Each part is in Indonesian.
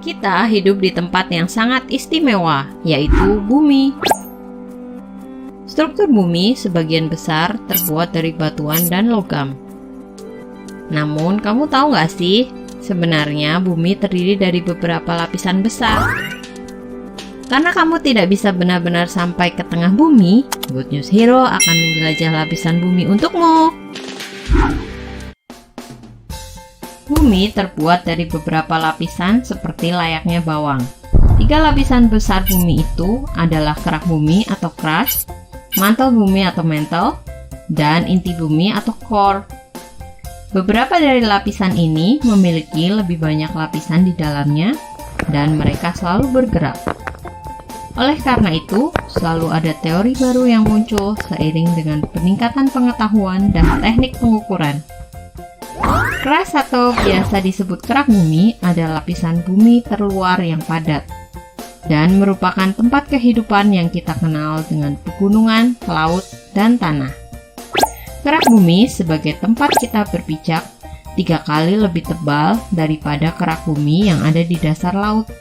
Kita hidup di tempat yang sangat istimewa, yaitu bumi. Struktur bumi sebagian besar terbuat dari batuan dan logam. Namun, kamu tahu nggak sih, sebenarnya bumi terdiri dari beberapa lapisan besar. Karena kamu tidak bisa benar-benar sampai ke tengah bumi, Good News Hero akan menjelajah lapisan bumi untukmu. Bumi terbuat dari beberapa lapisan seperti layaknya bawang. 3 lapisan besar bumi itu adalah kerak bumi atau crust, mantel bumi atau mantle, dan inti bumi atau core. Beberapa dari lapisan ini memiliki lebih banyak lapisan di dalamnya, dan mereka selalu bergerak. Oleh karena itu, selalu ada teori baru yang muncul seiring dengan peningkatan pengetahuan dan teknik pengukuran. Crust atau biasa disebut kerak bumi adalah lapisan bumi terluar yang padat dan merupakan tempat kehidupan yang kita kenal dengan pegunungan, laut, dan tanah. Kerak bumi sebagai tempat kita berpijak 3 kali lebih tebal daripada kerak bumi yang ada di dasar laut.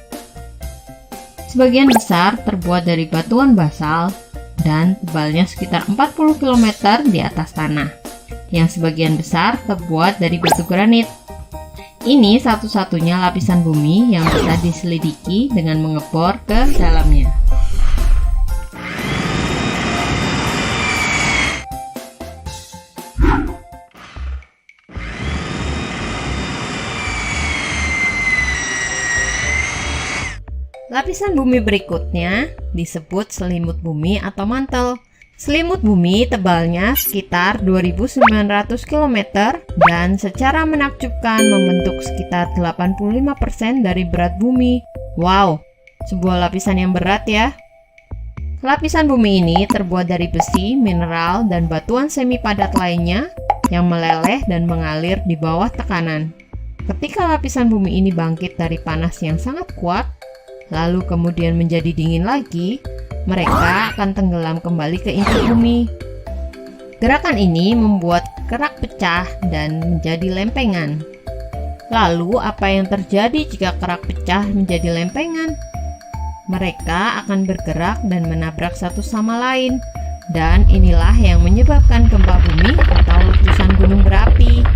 Sebagian besar terbuat dari batuan basal dan tebalnya sekitar 40 km di atas tanah, yang sebagian besar terbuat dari batu granit. Ini satu-satunya lapisan bumi yang bisa diselidiki dengan mengebor ke dalamnya. Lapisan bumi berikutnya disebut selimut bumi atau mantel. Selimut bumi tebalnya sekitar 2.900 km dan secara menakjubkan membentuk sekitar 85% dari berat bumi. Wow, sebuah lapisan yang berat ya. Lapisan bumi ini terbuat dari besi, mineral, dan batuan semi padat lainnya yang meleleh dan mengalir di bawah tekanan. Ketika lapisan bumi ini bangkit dari panas yang sangat kuat, lalu kemudian menjadi dingin lagi, mereka akan tenggelam kembali ke inti bumi. Gerakan ini membuat kerak pecah dan menjadi lempengan. Lalu, apa yang terjadi jika kerak pecah menjadi lempengan? Mereka akan bergerak dan menabrak satu sama lain, dan inilah yang menyebabkan gempa bumi atau letusan gunung berapi.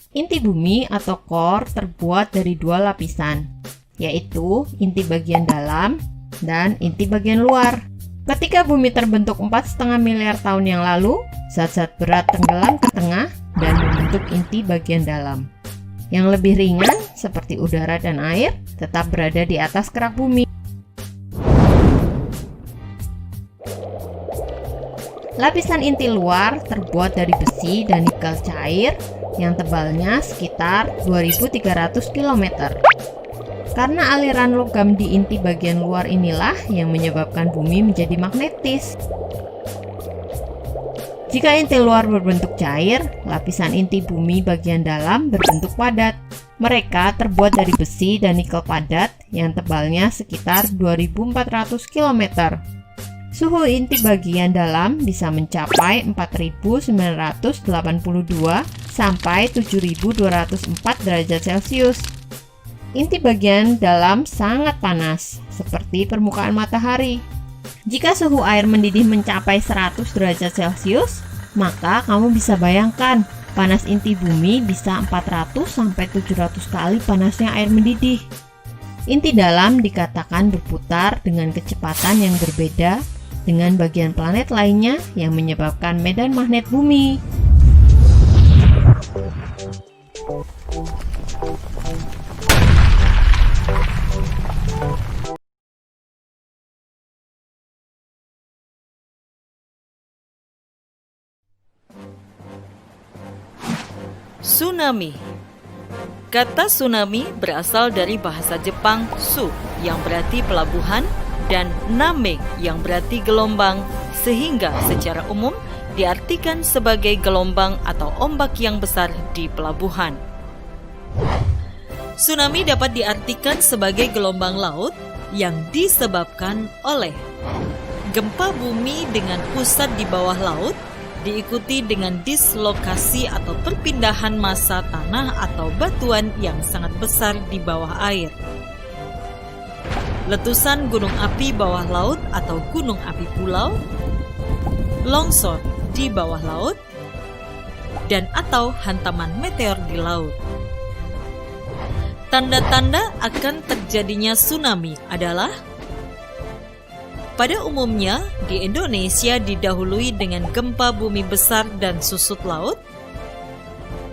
Inti bumi atau core terbuat dari 2 lapisan, yaitu inti bagian dalam dan inti bagian luar. Ketika bumi terbentuk 4,5 miliar tahun yang lalu, zat-zat berat tenggelam ke tengah dan membentuk inti bagian dalam. Yang lebih ringan, seperti udara dan air, tetap berada di atas kerak bumi. Lapisan inti luar terbuat dari besi dan nikel cair yang tebalnya sekitar 2.300 km. Karena aliran logam di inti bagian luar inilah yang menyebabkan bumi menjadi magnetis. Jika inti luar berbentuk cair, lapisan inti bumi bagian dalam berbentuk padat. Mereka terbuat dari besi dan nikel padat yang tebalnya sekitar 2.400 km. Suhu inti bagian dalam bisa mencapai 4.982 sampai 7.204 derajat Celcius. Inti bagian dalam sangat panas, seperti permukaan matahari. Jika suhu air mendidih mencapai 100 derajat Celcius, maka kamu bisa bayangkan panas inti bumi bisa 400 sampai 700 kali panasnya air mendidih. Inti dalam dikatakan berputar dengan kecepatan yang berbeda dengan bagian planet lainnya yang menyebabkan medan magnet bumi. Tsunami. Kata tsunami berasal dari bahasa Jepang su yang berarti pelabuhan dan name yang berarti gelombang, sehingga secara umum diartikan sebagai gelombang atau ombak yang besar di pelabuhan. Tsunami dapat diartikan sebagai gelombang laut yang disebabkan oleh Gempa bumi dengan pusat di bawah laut diikuti dengan dislokasi atau perpindahan massa tanah atau batuan yang sangat besar di bawah air. Letusan gunung api bawah laut atau gunung api pulau, longsor di bawah laut, dan atau hantaman meteor di laut. Tanda-tanda akan terjadinya tsunami adalah: pada umumnya, di Indonesia didahului dengan gempa bumi besar dan susut laut.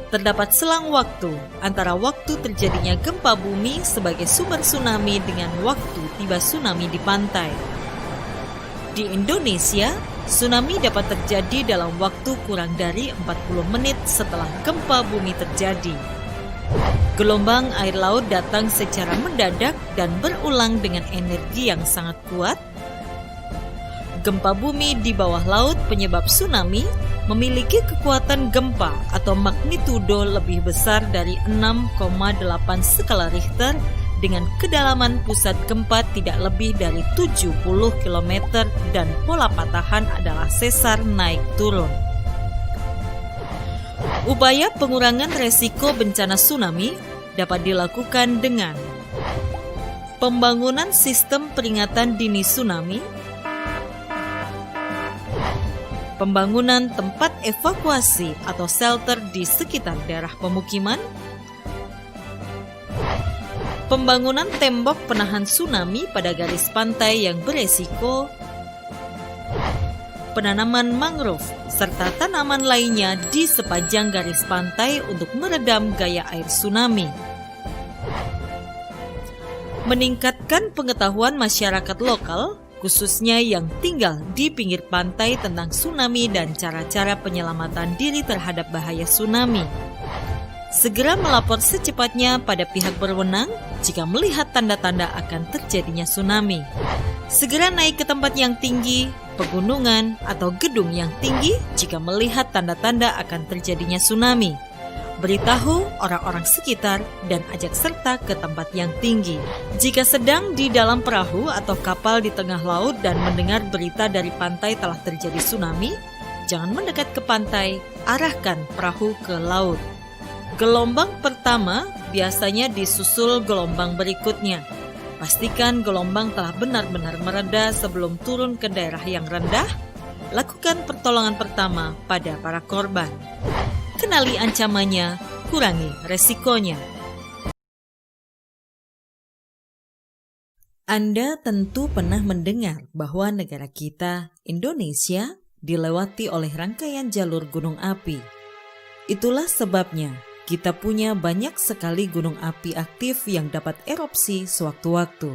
Terdapat selang waktu antara waktu terjadinya gempa bumi sebagai sumber tsunami dengan waktu tiba tsunami di pantai. Di Indonesia, tsunami dapat terjadi dalam waktu kurang dari 40 menit setelah gempa bumi terjadi. Gelombang air laut datang secara mendadak dan berulang dengan energi yang sangat kuat. Gempa bumi di bawah laut penyebab tsunami memiliki kekuatan gempa atau magnitudo lebih besar dari 6,8 skala Richter dengan kedalaman pusat gempa tidak lebih dari 70 km dan pola patahan adalah sesar naik turun. Upaya pengurangan resiko bencana tsunami dapat dilakukan dengan pembangunan sistem peringatan dini tsunami, pembangunan tempat evakuasi atau shelter di sekitar daerah pemukiman, pembangunan tembok penahan tsunami pada garis pantai yang beresiko, penanaman mangrove, serta tanaman lainnya di sepanjang garis pantai untuk meredam gaya air tsunami. Meningkatkan pengetahuan masyarakat lokal, khususnya yang tinggal di pinggir pantai tentang tsunami dan cara-cara penyelamatan diri terhadap bahaya tsunami. Segera melapor secepatnya pada pihak berwenang jika melihat tanda-tanda akan terjadinya tsunami. Segera naik ke tempat yang tinggi, pegunungan, atau gedung yang tinggi jika melihat tanda-tanda akan terjadinya tsunami. Beritahu orang-orang sekitar dan ajak serta ke tempat yang tinggi. Jika sedang di dalam perahu atau kapal di tengah laut dan mendengar berita dari pantai telah terjadi tsunami, jangan mendekat ke pantai, arahkan perahu ke laut. Gelombang pertama biasanya disusul gelombang berikutnya. Pastikan gelombang telah benar-benar mereda sebelum turun ke daerah yang rendah. Lakukan pertolongan pertama pada para korban. Kenali ancamannya, kurangi resikonya. Anda tentu pernah mendengar bahwa negara kita, Indonesia, dilewati oleh rangkaian jalur gunung api. Itulah sebabnya kita punya banyak sekali gunung api aktif yang dapat erupsi sewaktu-waktu.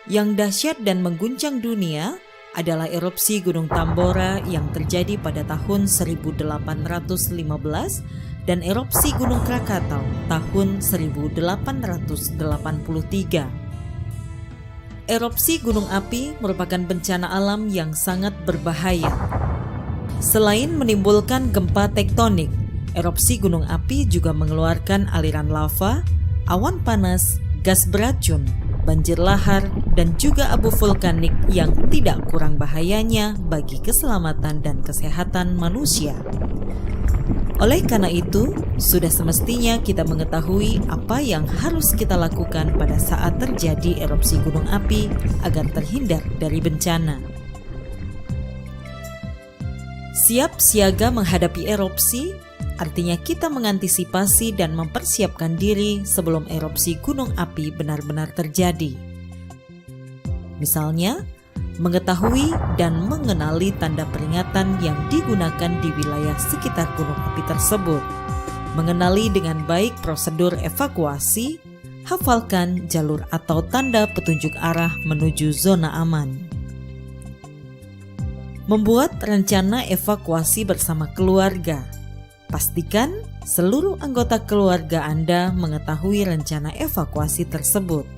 Yang dahsyat dan mengguncang dunia adalah erupsi Gunung Tambora yang terjadi pada tahun 1815 dan erupsi Gunung Krakatau tahun 1883. Erupsi gunung api merupakan bencana alam yang sangat berbahaya. Selain menimbulkan gempa tektonik, erupsi gunung api juga mengeluarkan aliran lava, awan panas, gas beracun, banjir lahar, dan juga abu vulkanik yang tidak kurang bahayanya bagi keselamatan dan kesehatan manusia. Oleh karena itu, sudah semestinya kita mengetahui apa yang harus kita lakukan pada saat terjadi erupsi gunung api agar terhindar dari bencana. Siap siaga menghadapi erupsi artinya kita mengantisipasi dan mempersiapkan diri sebelum erupsi gunung api benar-benar terjadi. Misalnya, mengetahui dan mengenali tanda peringatan yang digunakan di wilayah sekitar gunung api tersebut, mengenali dengan baik prosedur evakuasi, hafalkan jalur atau tanda petunjuk arah menuju zona aman. Membuat rencana evakuasi bersama keluarga. Pastikan seluruh anggota keluarga Anda mengetahui rencana evakuasi tersebut.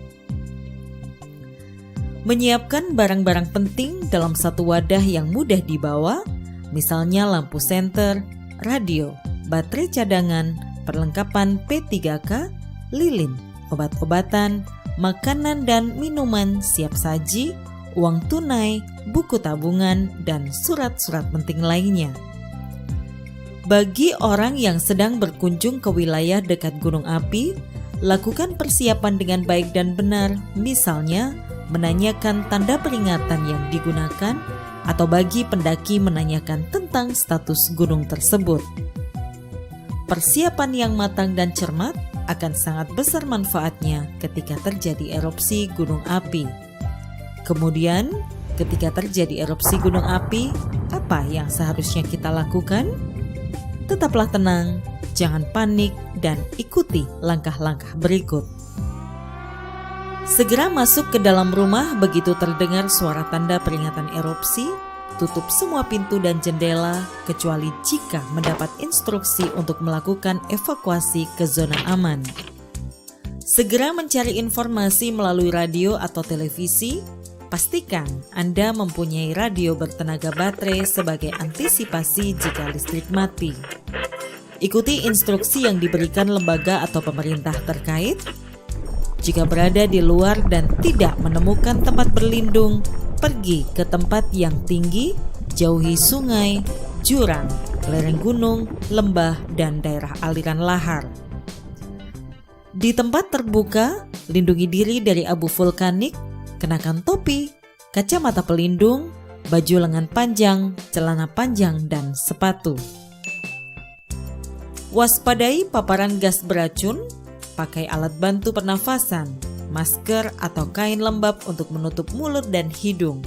Menyiapkan barang-barang penting dalam satu wadah yang mudah dibawa, misalnya lampu senter, radio, baterai cadangan, perlengkapan P3K, lilin, obat-obatan, makanan dan minuman siap saji, uang tunai, buku tabungan, dan surat-surat penting lainnya. Bagi orang yang sedang berkunjung ke wilayah dekat gunung api, lakukan persiapan dengan baik dan benar, misalnya menanyakan tanda peringatan yang digunakan, atau bagi pendaki menanyakan tentang status gunung tersebut. Persiapan yang matang dan cermat akan sangat besar manfaatnya ketika terjadi erupsi gunung api. Kemudian, ketika terjadi erupsi gunung api, apa yang seharusnya kita lakukan? Tetaplah tenang, jangan panik, dan ikuti langkah-langkah berikut. Segera masuk ke dalam rumah begitu terdengar suara tanda peringatan erupsi. Tutup semua pintu dan jendela kecuali jika mendapat instruksi untuk melakukan evakuasi ke zona aman. Segera mencari informasi melalui radio atau televisi. Pastikan Anda mempunyai radio bertenaga baterai sebagai antisipasi jika listrik mati. Ikuti instruksi yang diberikan lembaga atau pemerintah terkait. Jika berada di luar dan tidak menemukan tempat berlindung, pergi ke tempat yang tinggi, jauhi sungai, jurang, lereng gunung, lembah, dan daerah aliran lahar. Di tempat terbuka, lindungi diri dari abu vulkanik, kenakan topi, kacamata pelindung, baju lengan panjang, celana panjang, dan sepatu. Waspadai paparan gas beracun, pakai alat bantu pernafasan, masker atau kain lembab untuk menutup mulut dan hidung.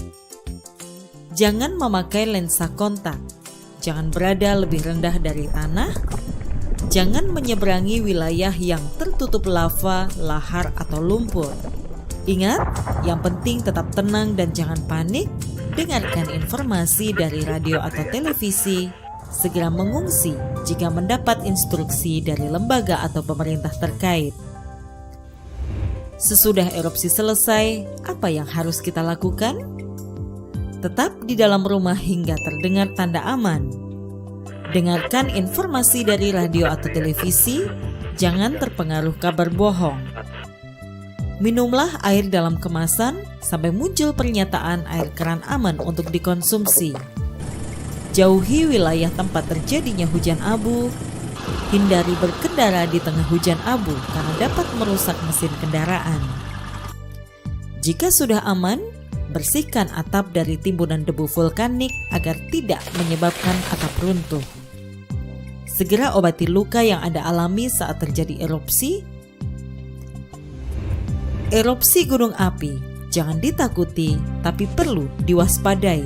Jangan memakai lensa kontak, jangan berada lebih rendah dari tanah, jangan menyeberangi wilayah yang tertutup lava, lahar, atau lumpur. Ingat, yang penting tetap tenang dan jangan panik. Dengarkan informasi dari radio atau televisi. Segera mengungsi jika mendapat instruksi dari lembaga atau pemerintah terkait. Sesudah erupsi selesai, apa yang harus kita lakukan? Tetap di dalam rumah hingga terdengar tanda aman. Dengarkan informasi dari radio atau televisi, jangan terpengaruh kabar bohong. Minumlah air dalam kemasan sampai muncul pernyataan air keran aman untuk dikonsumsi. Jauhi wilayah tempat terjadinya hujan abu. Hindari berkendara di tengah hujan abu karena dapat merusak mesin kendaraan. Jika sudah aman, bersihkan atap dari timbunan debu vulkanik agar tidak menyebabkan atap runtuh. Segera obati luka yang Anda alami saat terjadi erupsi. Erupsi gunung api jangan ditakuti, tapi perlu diwaspadai.